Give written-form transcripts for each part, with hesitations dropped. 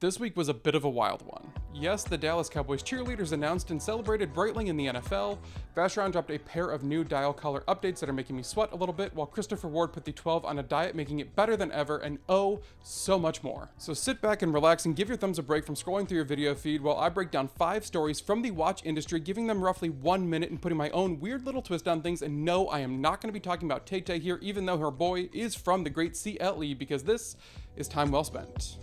This week was a bit of a wild one. Yes, the Dallas Cowboys cheerleaders announced and celebrated Breitling in the NFL, Vacheron dropped a pair of new dial color updates that are making me sweat a little bit, while Christopher Ward put the 12 on a diet, making it better than ever, and oh, so much more. So sit back and relax and give your thumbs a break from scrolling through your video feed while I break down 5 stories from the watch industry, giving them roughly 1 minute and putting my own weird little twist on things. And no, I am not going to be talking about Tay-Tay here, even though her boy is from the great CLE, because this is time well spent.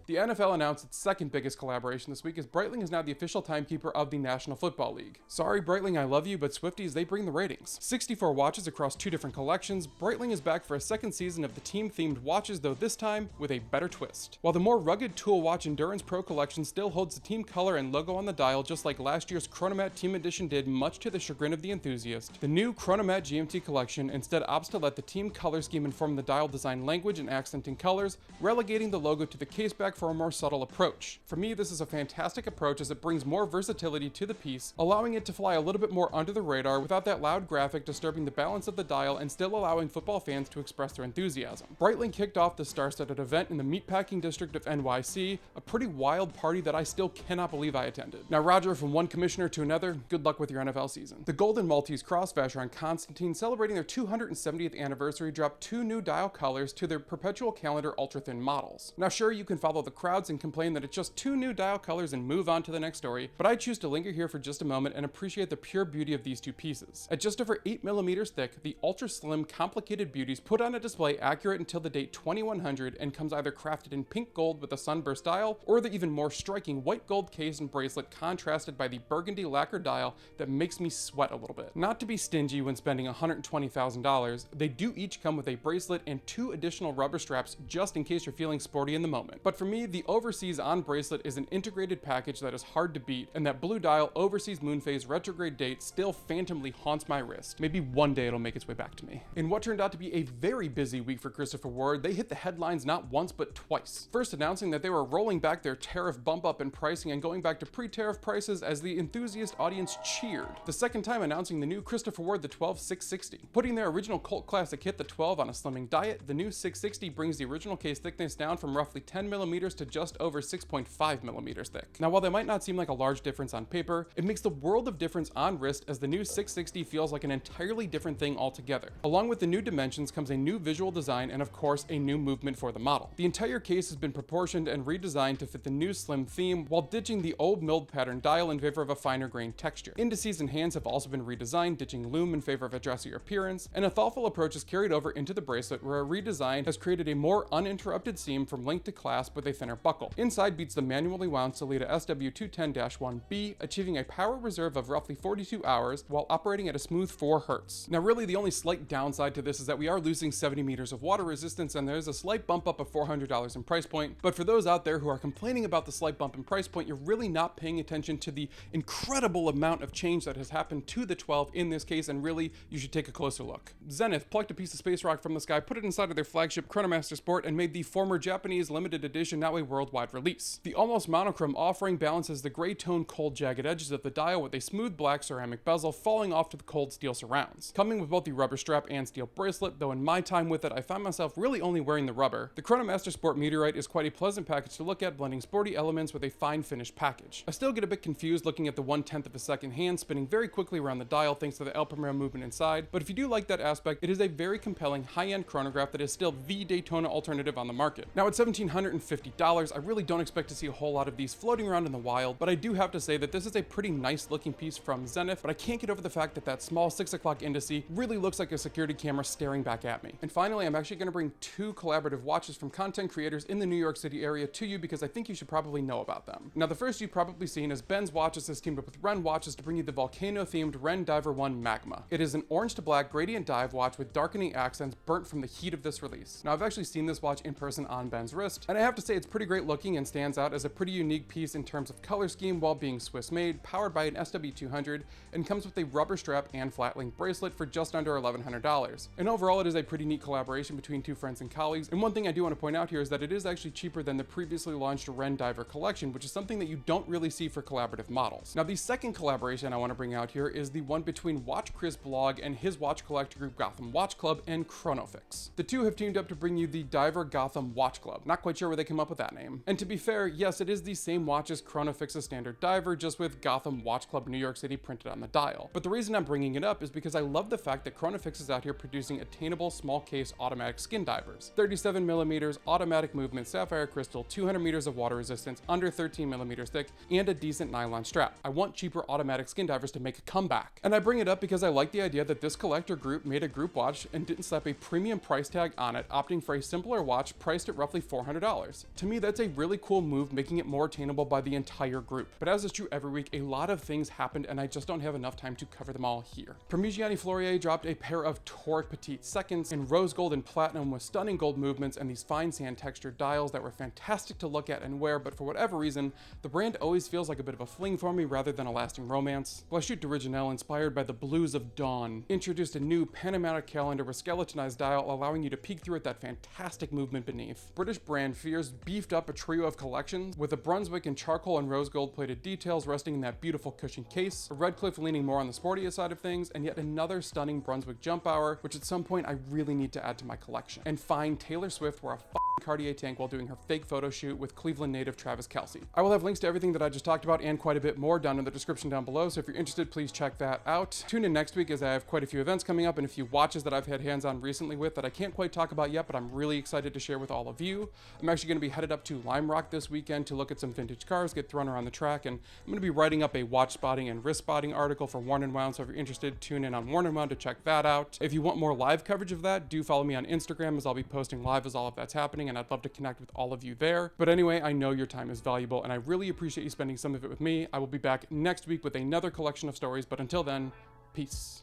The NFL announced its second biggest collaboration this week, as Breitling is now the official timekeeper of the National Football League. Sorry Breitling, I love you, but Swifties, they bring the ratings. 64 watches across 2 different collections, Breitling is back for a second season of the team-themed watches, though this time with a better twist. While the more rugged Tool Watch Endurance Pro collection still holds the team color and logo on the dial just like last year's Chronomat Team Edition did, much to the chagrin of the enthusiast, the new Chronomat GMT collection instead opts to let the team color scheme inform the dial design language and accenting colors, relegating the logo to the caseback for a more subtle approach. For me, this is a fantastic approach as it brings more versatility to the piece, allowing it to fly a little bit more under the radar without that loud graphic disturbing the balance of the dial and still allowing football fans to express their enthusiasm. Breitling kicked off the star-studded event in the meatpacking district of NYC, a pretty wild party that I still cannot believe I attended. Now Roger, from one commissioner to another, good luck with your NFL season. The Golden Maltese Cross Vacheron Constantin, celebrating their 270th anniversary, dropped 2 new dial colors to their perpetual calendar ultra-thin models. Now sure, you can follow the crowds and complain that it's just 2 new dial colors and move on to the next story, but I choose to linger here for just a moment and appreciate the pure beauty of these 2 pieces. At just over 8mm thick, the ultra slim, complicated beauties put on a display accurate until the date 2100 and comes either crafted in pink gold with a sunburst dial, or the even more striking white gold case and bracelet contrasted by the burgundy lacquer dial that makes me sweat a little bit. Not to be stingy when spending $120,000, they do each come with a bracelet and 2 additional rubber straps just in case you're feeling sporty in the moment. But for me, the Overseas On bracelet is an integrated package that is hard to beat, and that blue dial Overseas Moonphase retrograde date still phantomly haunts my wrist. Maybe one day it'll make its way back to me. In what turned out to be a very busy week for Christopher Ward, they hit the headlines not once but twice. First announcing that they were rolling back their tariff bump up in pricing and going back to pre-tariff prices as the enthusiast audience cheered. The second time announcing the new Christopher Ward, the 12-660. Putting their original cult classic hit, the 12, on a slimming diet, the new 660 brings the original case thickness down from roughly 10mm to just over 6.5mm thick. Now while they might not seem like a large difference on paper, it makes the world of difference on wrist, as the new 660 feels like an entirely different thing altogether. Along with the new dimensions comes a new visual design and of course a new movement for the model. The entire case has been proportioned and redesigned to fit the new slim theme while ditching the old milled pattern dial in favor of a finer grained texture. Indices and hands have also been redesigned, ditching lume in favor of a dressier appearance, and a thoughtful approach is carried over into the bracelet, where a redesign has created a more uninterrupted seam from link to clasp with a thinner buckle. Inside beats the manually wound Sellita SW210-1B, achieving a power reserve of roughly 42 hours while operating at a smooth 4 Hz. Now really the only slight downside to this is that we are losing 70 meters of water resistance, and there's a slight bump up of $400 in price point, but for those out there who are complaining about the slight bump in price point, you're really not paying attention to the incredible amount of change that has happened to the 12 in this case, and really you should take a closer look. Zenith plucked a piece of space rock from the sky, put it inside of their flagship Chronomaster Sport, and made the former Japanese limited edition now a worldwide release. The almost monochrome offering balances the gray tone cold jagged edges of the dial with a smooth black ceramic bezel falling off to the cold steel surrounds. Coming with both the rubber strap and steel bracelet, though in my time with it I found myself really only wearing the rubber, the Chronomaster Sport Meteorite is quite a pleasant package to look at, blending sporty elements with a fine finished package. I still get a bit confused looking at the 1/10 of a second hand spinning very quickly around the dial thanks to the El Primero movement inside, but if you do like that aspect, it is a very compelling high-end chronograph that is still the Daytona alternative on the market. Now at $1,750, I really don't expect to see a whole lot of these floating around in the wild, but I do have to say that this is a pretty nice looking piece from Zenith, but I can't get over the fact that that small 6 o'clock indice really looks like a security camera staring back at me. And finally, I'm actually going to bring 2 collaborative watches from content creators in the New York City area to you because I think you should probably know about them. Now the first you've probably seen is Ben's Watches has teamed up with Wren Watches to bring you the volcano themed Wren Diver 1 Magma. It is an orange to black gradient dive watch with darkening accents burnt from the heat of this release. Now I've actually seen this watch in person on Ben's wrist, and I have to say it's pretty great looking and stands out as a pretty unique piece in terms of color scheme while being Swiss made, powered by an SW200, and comes with a rubber strap and flat link bracelet for just under $1,100. And overall it is a pretty neat collaboration between 2 friends and colleagues, and one thing I do want to point out here is that it is actually cheaper than the previously launched Wren Diver collection, which is something that you don't really see for collaborative models. Now the second collaboration I want to bring out here is the one between Watch Chris Blog and his watch collector group Gotham Watch Club and Chronofixe. The two have teamed up to bring you the Diver Gotham Watch Club. Not quite sure where they came up with with that name. And to be fair, yes, it is the same watch as Chronofixe's standard diver, just with Gotham Watch Club New York City printed on the dial. But the reason I'm bringing it up is because I love the fact that Chronofixe is out here producing attainable small case automatic skin divers. 37 millimeters, automatic movement, sapphire crystal, 200 meters of water resistance, under 13 millimeters thick, and a decent nylon strap. I want cheaper automatic skin divers to make a comeback. And I bring it up because I like the idea that this collector group made a group watch and didn't slap a premium price tag on it, opting for a simpler watch priced at roughly $400. To me, that's a really cool move, making it more attainable by the entire group. But as is true every week, a lot of things happened and I just don't have enough time to cover them all here. Parmigiani Fleurier dropped a pair of Toric Petite Seconds in rose gold and platinum with stunning gold movements and these fine sand textured dials that were fantastic to look at and wear, but for whatever reason, the brand always feels like a bit of a fling for me rather than a lasting romance. La Chute d'Original, inspired by the blues of dawn, introduced a new Panamera calendar with skeletonized dial, allowing you to peek through at that fantastic movement beneath. British brand Fears beefed up a trio of collections with a Brunswick in charcoal and rose gold plated details resting in that beautiful cushioned case, a Redcliffe leaning more on the sportier side of things, and yet another stunning Brunswick jump hour, which at some point I really need to add to my collection. And fine, Taylor Swift wore a Cartier tank while doing her fake photo shoot with Cleveland native Travis Kelce. I will have links to everything that I just talked about and quite a bit more down in the description down below, so if you're interested, please check that out. Tune in next week as I have quite a few events coming up and a few watches that I've had hands-on recently with that I can't quite talk about yet, but I'm really excited to share with all of you. I'm actually going to be headed up to Lime Rock this weekend to look at some vintage cars, get thrown around the track, and I'm going to be writing up a watch spotting and wrist spotting article for Worn & Wound, so if you're interested, tune in on Worn & Wound to check that out. If you want more live coverage of that, do follow me on Instagram as I'll be posting live as all of that's happening, and I'd love to connect with all of you there. But anyway, I know your time is valuable and I really appreciate you spending some of it with me. I will be back next week with another collection of stories, but until then, peace.